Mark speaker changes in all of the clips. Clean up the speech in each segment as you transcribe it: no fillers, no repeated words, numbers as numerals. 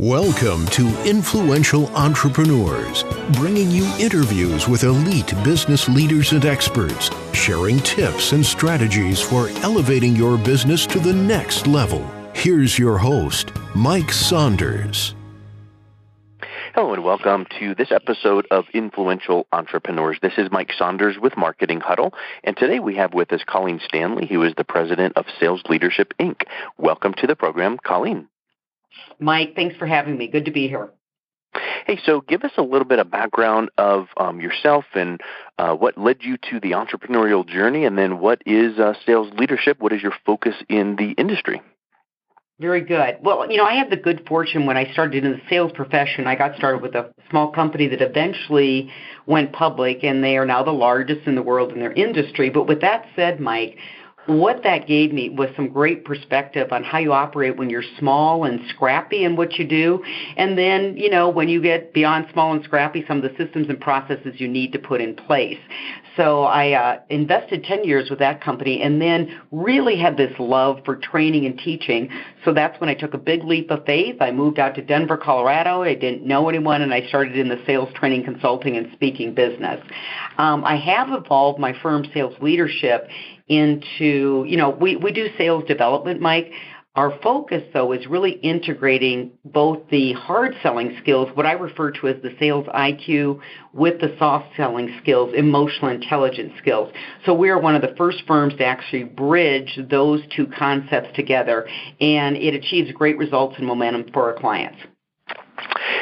Speaker 1: Welcome to Influential Entrepreneurs, bringing you interviews with elite business leaders and experts, sharing tips and strategies for elevating your business to the next level. Here's your host, Mike Saunders.
Speaker 2: Hello and welcome to this episode of Influential Entrepreneurs. This is Mike Saunders with Marketing Huddle, and today we have with us Colleen Stanley, who is the president of SalesLeadership, Inc. Welcome to the program, Colleen.
Speaker 3: Mike, thanks for having me. Good to be here.
Speaker 2: Hey, so give us a little bit of background of yourself and what led you to the entrepreneurial journey, and then what is sales leadership? What is your focus in the industry?
Speaker 3: Very good. Well, I had the good fortune when I started in the sales profession. I got started with a small company that eventually went public, and they are now the largest in the world in their industry. But with that said, Mike, what that gave me was some great perspective on how you operate when you're small and scrappy in what you do. And then, when you get beyond small and scrappy, some of the systems and processes you need to put in place. So I invested 10 years with that company and then really had this love for training and teaching. So that's when I took a big leap of faith. I moved out to Denver, Colorado. I didn't know anyone, and I started in the sales training, consulting, and speaking business. I have evolved my firm, SalesLeadership, into, we do sales development, Mike. Our focus, though, is really integrating both the hard selling skills, what I refer to as the sales IQ, with the soft selling skills, emotional intelligence skills. So we are one of the first firms to actually bridge those two concepts together, and it achieves great results and momentum for our clients.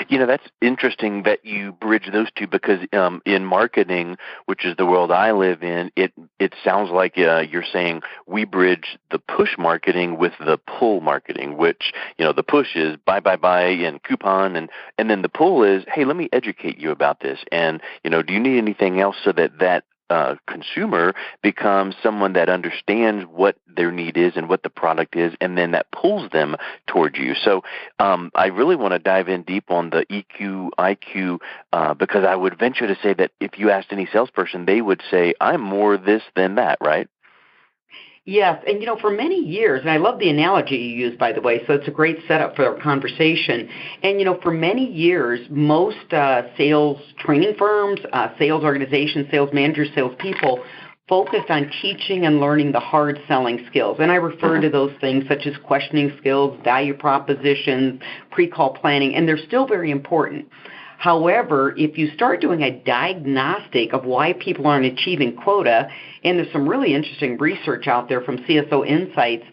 Speaker 2: That's interesting that you bridge those two, because in marketing, which is the world I live in, it sounds like you're saying we bridge the push marketing with the pull marketing, which, the push is buy, and coupon, and then the pull is, hey, let me educate you about this. And, do you need anything else so that consumer becomes someone that understands what their need is and what the product is, and then that pulls them towards you. So I really want to dive in deep on the EQ, IQ, because I would venture to say that if you asked any salesperson, they would say, I'm more this than that, right?
Speaker 3: Yes, and for many years, and I love the analogy you use, by the way, so it's a great setup for our conversation. And for many years, most sales training firms, sales organizations, sales managers, sales people focused on teaching and learning the hard selling skills. And I refer to those things such as questioning skills, value propositions, pre-call planning, and they're still very important. However, if you start doing a diagnostic of why people aren't achieving quota, and there's some really interesting research out there from CSO Insights,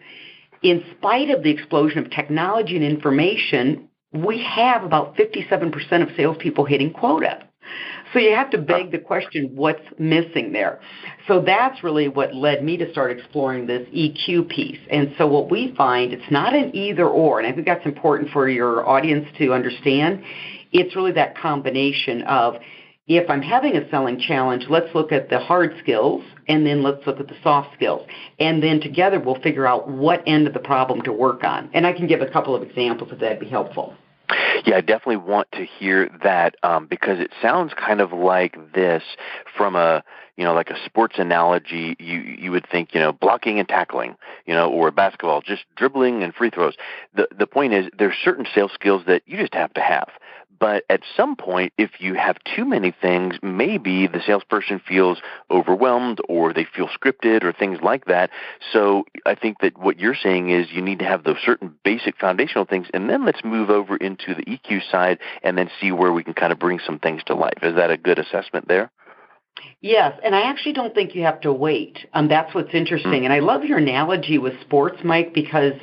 Speaker 3: in spite of the explosion of technology and information, we have about 57% of salespeople hitting quota. So you have to beg the question, what's missing there? So that's really what led me to start exploring this EQ piece. And so what we find, it's not an either or, and I think that's important for your audience to understand. It's really that combination of, if I'm having a selling challenge, let's look at the hard skills, and then let's look at the soft skills. And then together we'll figure out what end of the problem to work on. And I can give a couple of examples if that'd be helpful.
Speaker 2: Yeah, I definitely want to hear that because it sounds kind of like this from a, like a sports analogy. You would think, blocking and tackling, or basketball, just dribbling and free throws. The point is, there's certain sales skills that you just have to have. But at some point, if you have too many things, maybe the salesperson feels overwhelmed, or they feel scripted, or things like that. So I think that what you're saying is you need to have those certain basic foundational things, and then let's move over into the EQ side and then see where we can kind of bring some things to life. Is that a good assessment there?
Speaker 3: Yes, and I actually don't think you have to wait. That's what's interesting. And I love your analogy with sports, Mike, because,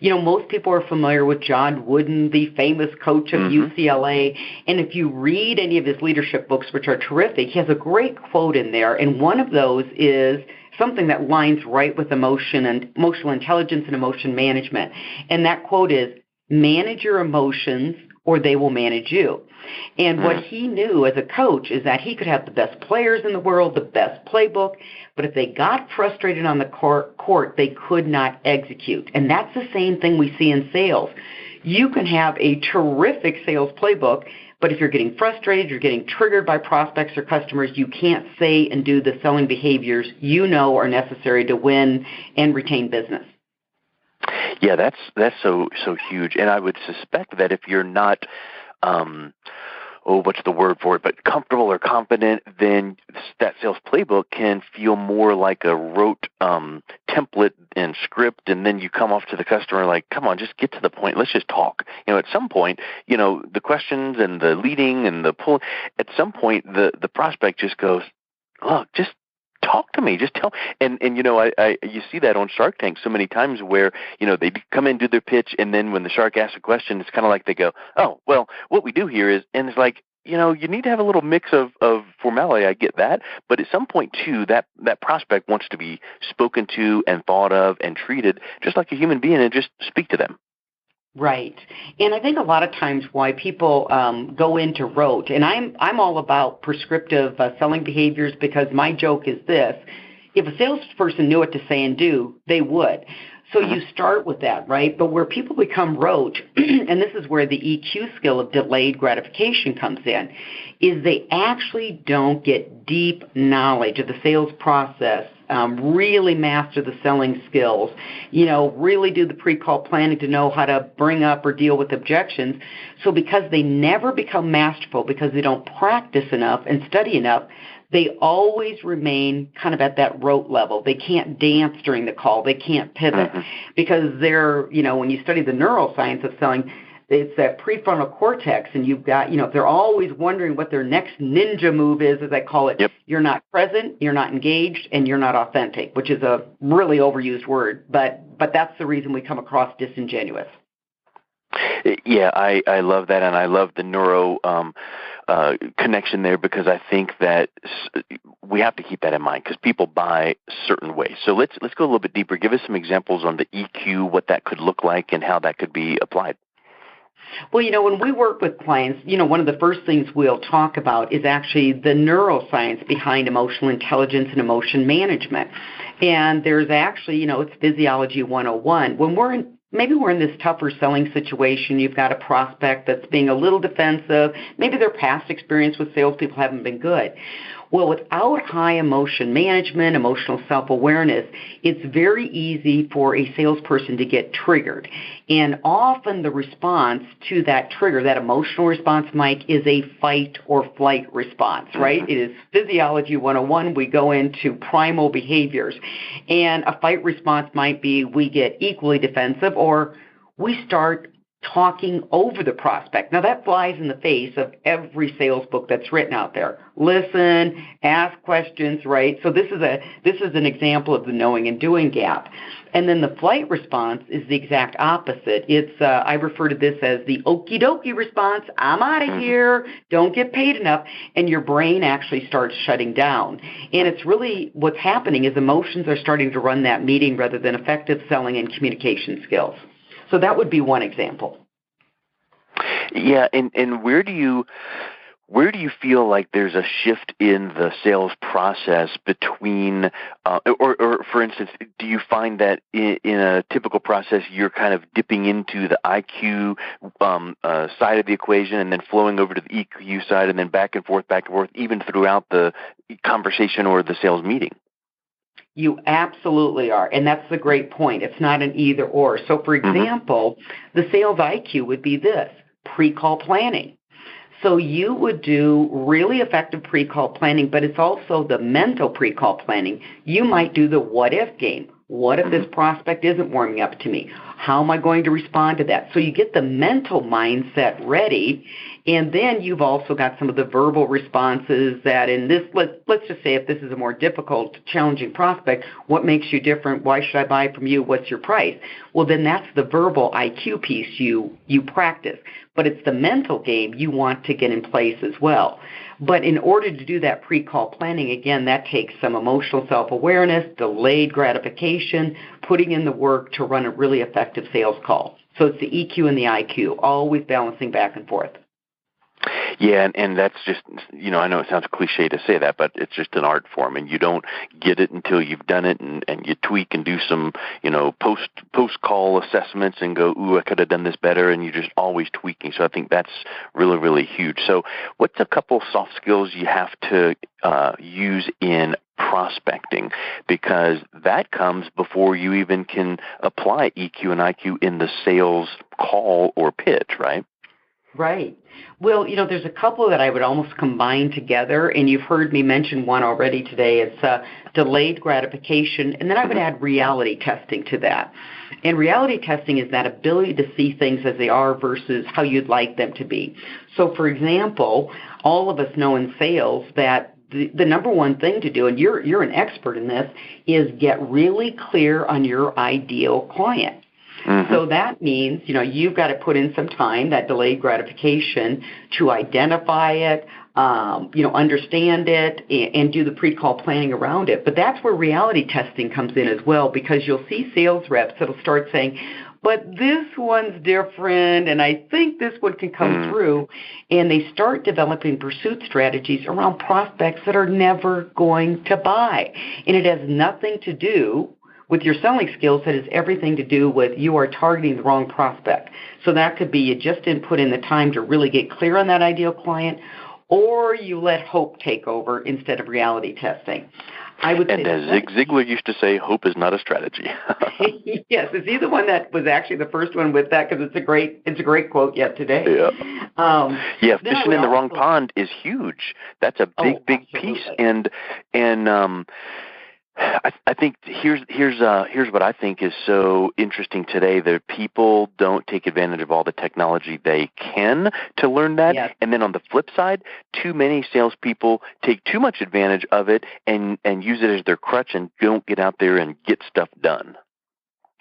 Speaker 3: most people are familiar with John Wooden, the famous coach of UCLA. And if you read any of his leadership books, which are terrific, he has a great quote in there. And one of those is something that lines right with emotion and emotional intelligence and emotion management. And that quote is, manage your emotions or they will manage you. And what he knew as a coach is that he could have the best players in the world, the best playbook, but if they got frustrated on the court, they could not execute. And that's the same thing we see in sales. You can have a terrific sales playbook, but if you're getting frustrated, you're getting triggered by prospects or customers, you can't say and do the selling behaviors are necessary to win and retain business.
Speaker 2: Yeah, that's so huge. And I would suspect that if you're not what's the word for it, but comfortable or confident, then that sales playbook can feel more like a rote template and script, and then you come off to the customer like, come on, just get to the point. Let's just talk. At some point, the questions and the leading and the pull, at some point, the prospect just goes, look, just talk to me. Just tell. And I you see that on Shark Tank so many times where, they come in, do their pitch, and then when the shark asks a question, it's kind of like they go, oh, well, what we do here is, and it's like, you need to have a little mix of formality. I get that. But at some point, too, that prospect wants to be spoken to and thought of and treated just like a human being, and just speak to them.
Speaker 3: Right. And I think a lot of times why people go into rote, and I'm all about prescriptive selling behaviors, because my joke is this: if a salesperson knew what to say and do, they would. So you start with that, right? But where people become rote, and this is where the EQ skill of delayed gratification comes in, is they actually don't get deep knowledge of the sales process, really master the selling skills, really do the pre-call planning to know how to bring up or deal with objections. So because they never become masterful, because they don't practice enough and study enough, they always remain kind of at that rote level. They can't dance during the call. They can't pivot because they're, when you study the neuroscience of selling, it's that prefrontal cortex, and you've got, they're always wondering what their next ninja move is, as I call it. Yep. You're not present, you're not engaged, and you're not authentic, which is a really overused word, but that's the reason we come across disingenuous.
Speaker 2: Yeah, I love that, and I love the neuro connection there, because I think that we have to keep that in mind, because people buy certain ways. So let's go a little bit deeper. Give us some examples on the EQ, what that could look like, and how that could be applied.
Speaker 3: Well, when we work with clients, one of the first things we'll talk about is actually the neuroscience behind emotional intelligence and emotion management. And there's actually, it's physiology 101. When maybe we're in this tougher selling situation, you've got a prospect that's being a little defensive, maybe their past experience with salespeople haven't been good. Well, without high emotion management, emotional self-awareness, it's very easy for a salesperson to get triggered. And often the response to that trigger, that emotional response, Mike, is a fight or flight response, right? It is physiology 101. We go into primal behaviors. And a fight response might be we get equally defensive, or we start talking over the prospect. Now, that flies in the face of every sales book that's written out there. Listen, ask questions, right? So this is an example of the knowing and doing gap. And then the flight response is the exact opposite. It's I refer to this as the okie dokie response. I'm out of here. Don't get paid enough. And your brain actually starts shutting down. And it's really what's happening is emotions are starting to run that meeting rather than effective selling and communication skills. So that would be one example.
Speaker 2: Yeah, and where do you feel like there's a shift in the sales process between, or for instance, do you find that in a typical process you're kind of dipping into the IQ side of the equation and then flowing over to the EQ side and then back and forth, even throughout the conversation or the sales meeting?
Speaker 3: You absolutely are, and that's the great point. It's not an either or. So, for example, the sales IQ would be this: pre-call planning. So you would do really effective pre-call planning, but it's also the mental pre-call planning. You might do the what-if game. What if this prospect isn't warming up to me? How am I going to respond to that? So you get the mental mindset ready, and then you've also got some of the verbal responses that in this, let's just say if this is a more difficult, challenging prospect, what makes you different? Why should I buy from you? What's your price? Well, then that's the verbal IQ piece you practice. But it's the mental game you want to get in place as well. But in order to do that pre-call planning, again, that takes some emotional self-awareness, delayed gratification, putting in the work to run a really effective sales call. So it's the EQ and the IQ, always balancing back and forth.
Speaker 2: Yeah, and that's just, I know it sounds cliche to say that, but it's just an art form, and you don't get it until you've done it, and you tweak and do some, post-call assessments and go, ooh, I could have done this better, and you're just always tweaking. So I think that's really, really huge. So what's a couple soft skills you have to use in prospecting, because that comes before you even can apply EQ and IQ in the sales call or pitch, right?
Speaker 3: Right. Well, there's a couple that I would almost combine together, and you've heard me mention one already today. It's delayed gratification, and then I would add reality testing to that. And reality testing is that ability to see things as they are versus how you'd like them to be. So, for example, all of us know in sales that the number one thing to do, and you're an expert in this, is get really clear on your ideal client. Mm-hmm. So that means, you've got to put in some time, that delayed gratification, to identify it, understand it, and do the pre-call planning around it. But that's where reality testing comes in as well, because you'll see sales reps that'll start saying, but this one's different, and I think this one can come through, and they start developing pursuit strategies around prospects that are never going to buy. And it has nothing to do with your selling skills. That has everything to do with you are targeting the wrong prospect. So that could be you just didn't put in the time to really get clear on that ideal client, or you let hope take over instead of reality testing. I would say,
Speaker 2: as Zig Ziglar used to say, hope is not a strategy.
Speaker 3: Yes, is he the one that was actually the first one with that? Because it's a great quote yet today.
Speaker 2: Yeah. Fishing in the wrong pond is huge. That's a big piece, and I think here's what I think is so interesting today. That people don't take advantage of all the technology they can to learn that. Yes. And then on the flip side, too many salespeople take too much advantage of it and use it as their crutch and don't get out there and get stuff done.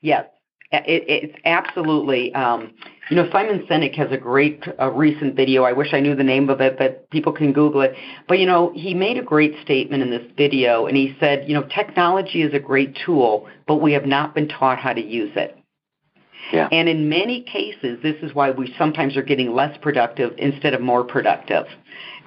Speaker 3: Yes. It's absolutely, Simon Sinek has a great recent video. I wish I knew the name of it, but people can Google it. But, he made a great statement in this video, and he said, technology is a great tool, but we have not been taught how to use it. Yeah. And in many cases, this is why we sometimes are getting less productive instead of more productive.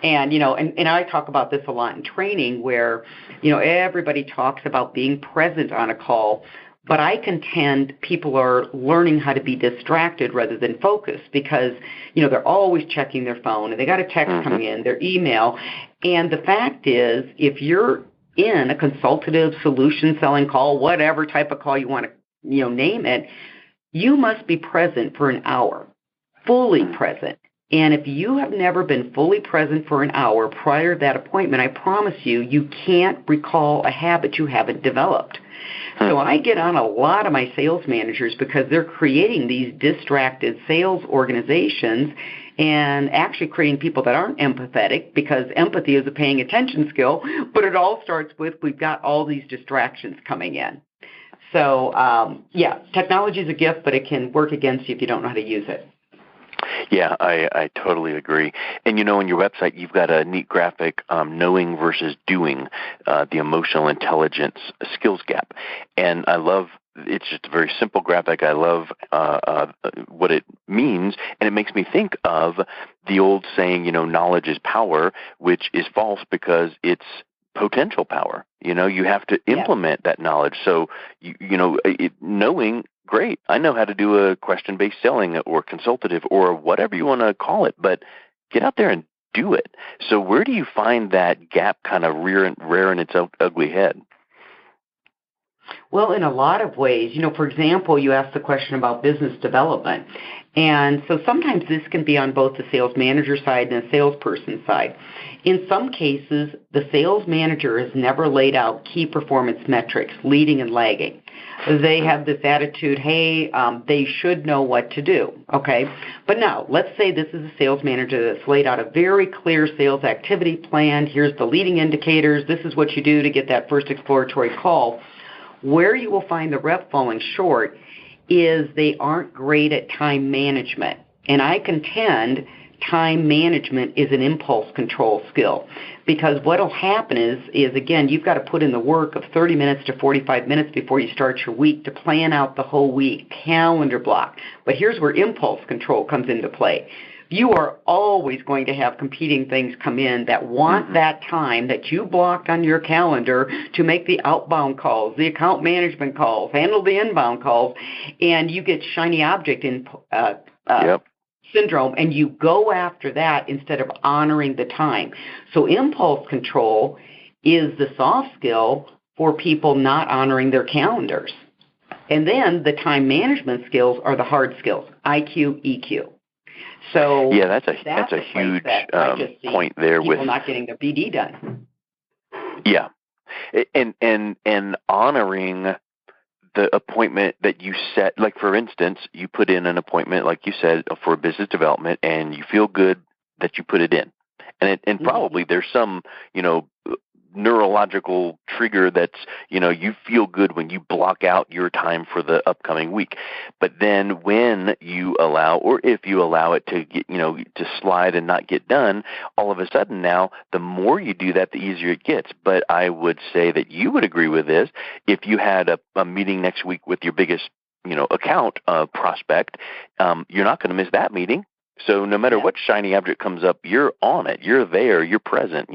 Speaker 3: And, and I talk about this a lot in training where, everybody talks about being present on a call. But I contend people are learning how to be distracted rather than focused because, they're always checking their phone and they got a text coming in, their email. And the fact is, if you're in a consultative solution selling call, whatever type of call you want to, name it, you must be present for an hour, fully present. And if you have never been fully present for an hour prior to that appointment, I promise you can't recall a habit you haven't developed. So I get on a lot of my sales managers because they're creating these distracted sales organizations and actually creating people that aren't empathetic, because empathy is a paying attention skill, but it all starts with we've got all these distractions coming in. So, technology is a gift, but it can work against you if you don't know how to use it.
Speaker 2: Yeah, I totally agree. And on your website, you've got a neat graphic, knowing versus doing, the emotional intelligence skills gap. And I love, it's just a very simple graphic. I love what it means. And it makes me think of the old saying, knowledge is power, which is false because it's potential power. You have to implement that knowledge. So, knowing, great, I know how to do a question-based selling or consultative or whatever you want to call it, but get out there and do it. So where do you find that gap kind of rearing its ugly head?
Speaker 3: Well, in a lot of ways. For example, you asked the question about business development. And so sometimes this can be on both the sales manager side and the salesperson side. In some cases, the sales manager has never laid out key performance metrics, leading and lagging. They have this attitude, hey, they should know what to do, okay? But now, let's say this is a sales manager that's laid out a very clear sales activity plan. Here's the leading indicators. This is what you do to get that first exploratory call. Where you will find the rep falling short is they aren't great at time management. And I contend time management is an impulse control skill. Because what will happen is, again, you've got to put in the work of 30 minutes to 45 minutes before you start your week to plan out the whole week, calendar block. But here's where impulse control comes into play. You are always going to have competing things come in that want that time that you blocked on your calendar to make the outbound calls, the account management calls, handle the inbound calls, and you get shiny object syndrome, and you go after that instead of honoring the time. So impulse control is the soft skill for people not honoring their calendars. And then the time management skills are the hard skills, IQ, EQ. So
Speaker 2: yeah, that's a huge point there with
Speaker 3: people not getting their BD done.
Speaker 2: Yeah, and honoring the appointment that you set. Like for instance, you put in an appointment, like you said, for business development, and you feel good that you put it in, and probably there's some neurological trigger that's, you feel good when you block out your time for the upcoming week. But then when you allow, or if you allow it to get, to slide and not get done, all of a sudden now, the more you do that, the easier it gets. But I would say that you would agree with this. If you had a meeting next week with your biggest, account prospect, you're not going to miss that meeting. So no matter what shiny object comes up, you're on it. You're there. You're present,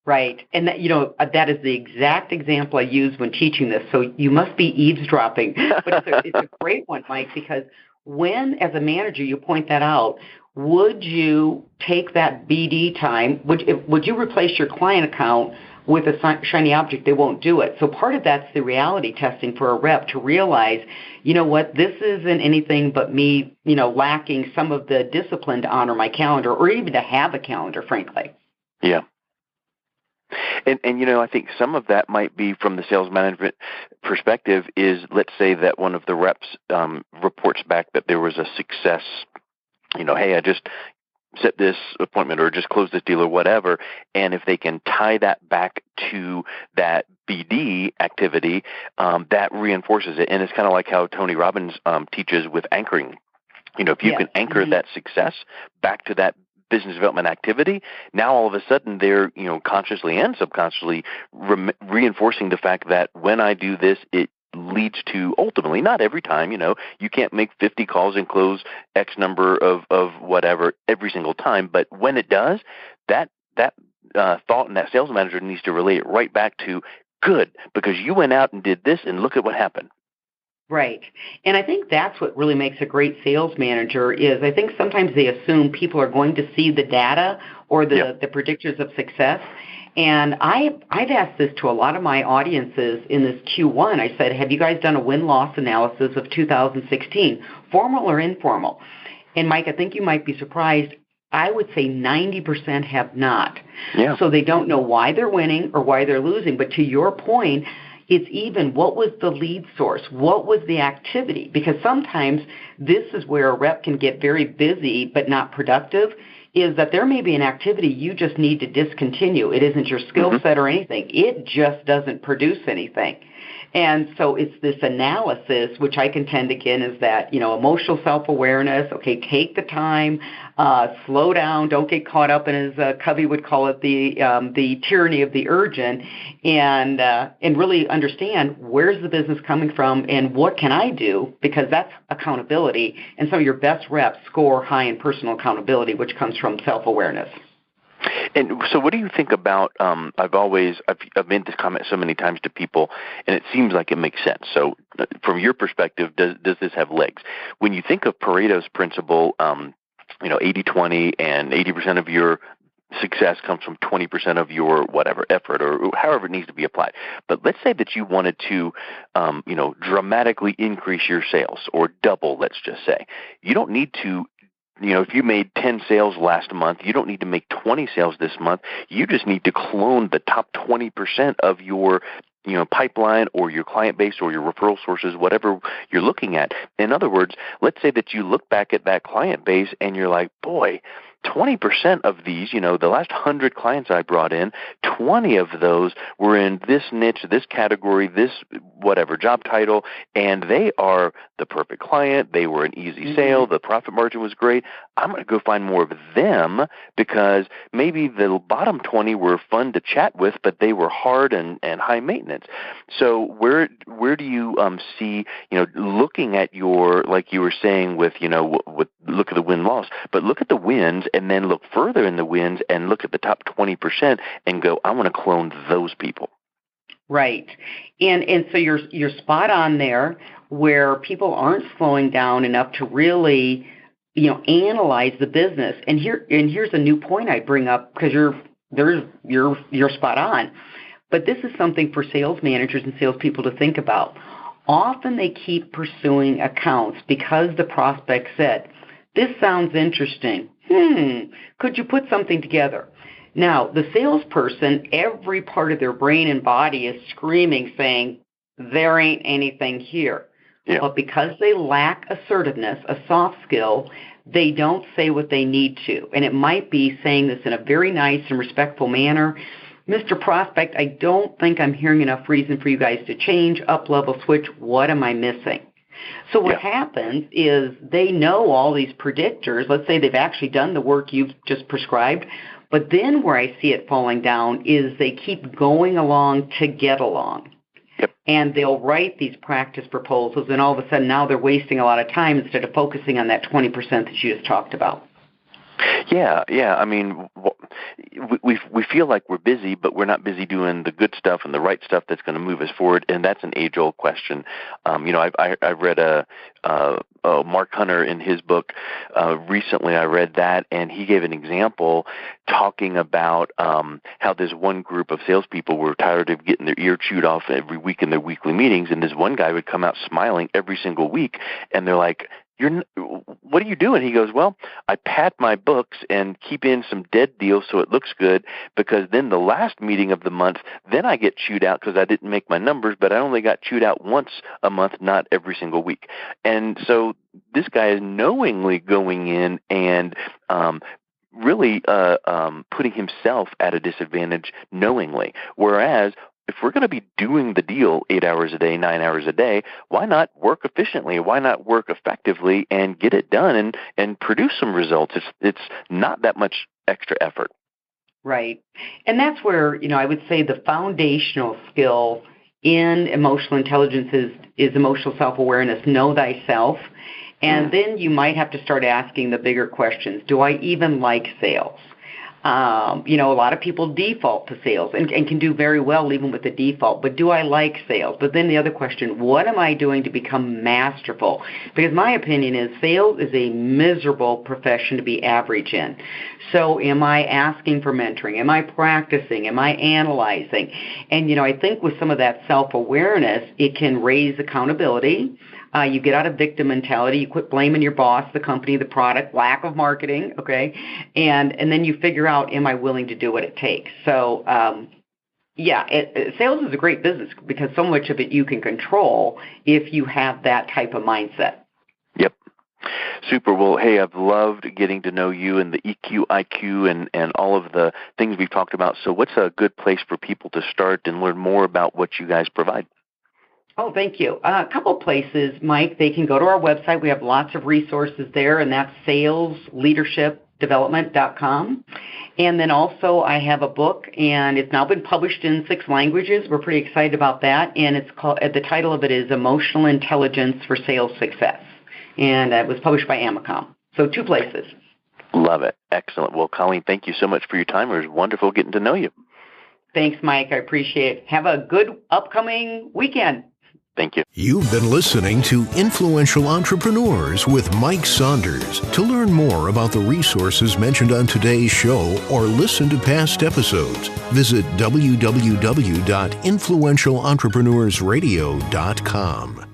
Speaker 3: Right. And that, that is the exact example I use when teaching this. So you must be eavesdropping. But it's a great one, Mike, because when, as a manager, you point that out, would you take that BD time? Would you replace your client account with a shiny object? They won't do it. So part of that's the reality testing for a rep to realize, this isn't anything but me, lacking some of the discipline to honor my calendar or even to have a calendar, frankly.
Speaker 2: Yeah. And I think some of that might be from the sales management perspective is, let's say that one of the reps reports back that there was a success, hey, I just set this appointment or just closed this deal or whatever, and if they can tie that back to that BD activity, that reinforces it. And it's kind of like how Tony Robbins teaches with anchoring. If you can anchor that success back to that business development activity, now all of a sudden they're, consciously and subconsciously reinforcing the fact that when I do this, it leads to ultimately, not every time, you can't make 50 calls and close X number of whatever every single time, but when it does, that thought and that sales manager needs to relate it right back to good, because you went out and did this and look at what happened.
Speaker 3: Right. And I think that's what really makes a great sales manager is I think sometimes they assume people are going to see the data or the predictors of success. And I've asked this to a lot of my audiences in this Q1. I said, have you guys done a win-loss analysis of 2016, formal or informal? And Mike, I think you might be surprised. I would say 90% have not.
Speaker 2: Yeah.
Speaker 3: So they don't know why they're winning or why they're losing. But to your point, it's even what was the lead source? What was the activity? Because sometimes this is where a rep can get very busy but not productive, is that there may be an activity you just need to discontinue. It isn't your skill set or anything. It just doesn't produce anything. And so it's this analysis, which I contend, again, is that, emotional self-awareness, okay, take the time, slow down, don't get caught up in, as Covey would call it, the tyranny of the urgent, and really understand where's the business coming from and what can I do, because that's accountability. And some of your best reps score high in personal accountability, which comes from self-awareness.
Speaker 2: And so what do you think about, I've made this comment so many times to people, and it seems like it makes sense. So from your perspective, does this have legs? When you think of Pareto's principle, 80-20 and 80% of your success comes from 20% of your whatever effort or however it needs to be applied. But let's say that you wanted to, dramatically increase your sales or double, let's just say. You don't need to, if you made 10 sales last month, you don't need to make 20 sales this month. You just need to clone the top 20% of your pipeline or your client base or your referral sources, whatever you're looking at. In other words, let's say that you look back at that client base and you're like, boy, 20% of these, the last 100 clients I brought in, 20 of those were in this niche, this category, this whatever job title, and they are the perfect client. They were an easy sale. The profit margin was great. I'm going to go find more of them because maybe the bottom 20 were fun to chat with, but they were hard and high maintenance. So where do you see, looking at your, like you were saying with, look at the win-loss, but look at the wins and then look further in the wins and look at the top 20% and go, I want to clone those people.
Speaker 3: Right. And so you're spot on there where people aren't slowing down enough to really, analyze the business. And here's a new point I bring up because you're spot on. But this is something for sales managers and salespeople to think about. Often they keep pursuing accounts because the prospect said, this sounds interesting. Could you put something together? Now, the salesperson, every part of their brain and body is screaming, saying, there ain't anything here. Yeah. But because they lack assertiveness, a soft skill, they don't say what they need to. And it might be saying this in a very nice and respectful manner. Mr. Prospect, I don't think I'm hearing enough reason for you guys to change, up-level, switch. What am I missing? So what happens is they know all these predictors. Let's say they've actually done the work you've just prescribed. But then where I see it falling down is they keep going along to get along. Yep. And they'll write these practice proposals, and all of a sudden now they're wasting a lot of time instead of focusing on that 20% that you just talked about.
Speaker 2: Yeah. I mean, we feel like we're busy, but we're not busy doing the good stuff and the right stuff that's going to move us forward, and that's an age-old question. I read Mark Hunter in his book recently. I read that, and he gave an example talking about how this one group of salespeople were tired of getting their ear chewed off every week in their weekly meetings, and this one guy would come out smiling every single week, and they're like, what are you doing? He goes, well, I pad my books and keep in some dead deals so it looks good, because then the last meeting of the month, then I get chewed out because I didn't make my numbers, but I only got chewed out once a month, not every single week. And so this guy is knowingly going in and really putting himself at a disadvantage knowingly, whereas if we're going to be doing the deal 8 hours a day, 9 hours a day, why not work efficiently? Why not work effectively and get it done and produce some results? It's not that much extra effort.
Speaker 3: Right. And that's where, I would say the foundational skill in emotional intelligence is emotional self-awareness, know thyself. And then you might have to start asking the bigger questions. Do I even like sales? A lot of people default to sales and can do very well even with the default. But do I like sales? But then the other question, what am I doing to become masterful? Because my opinion is sales is a miserable profession to be average in. So am I asking for mentoring? Am I practicing? Am I analyzing? And, I think with some of that self-awareness, it can raise accountability. You get out of victim mentality. You quit blaming your boss, the company, the product, lack of marketing, okay? And then you figure out, am I willing to do what it takes? So, sales is a great business because so much of it you can control if you have that type of mindset.
Speaker 2: Yep. Super. Well, hey, I've loved getting to know you and the EQ, IQ, and all of the things we've talked about. So what's a good place for people to start and learn more about what you guys provide?
Speaker 3: Oh, thank you. A couple places, Mike. They can go to our website. We have lots of resources there, and that's SalesLeadershipDevelopment.com. And then also I have a book, and it's now been published in 6 languages. We're pretty excited about that, and it's called. The title of it is Emotional Intelligence for Sales Success, and it was published by Amicom. So 2 places.
Speaker 2: Love it. Excellent. Well, Colleen, thank you so much for your time. It was wonderful getting to know you.
Speaker 3: Thanks, Mike. I appreciate it. Have a good upcoming weekend.
Speaker 2: Thank you.
Speaker 1: You've been listening to Influential Entrepreneurs with Mike Saunders. To learn more about the resources mentioned on today's show or listen to past episodes, visit www.influentialentrepreneursradio.com.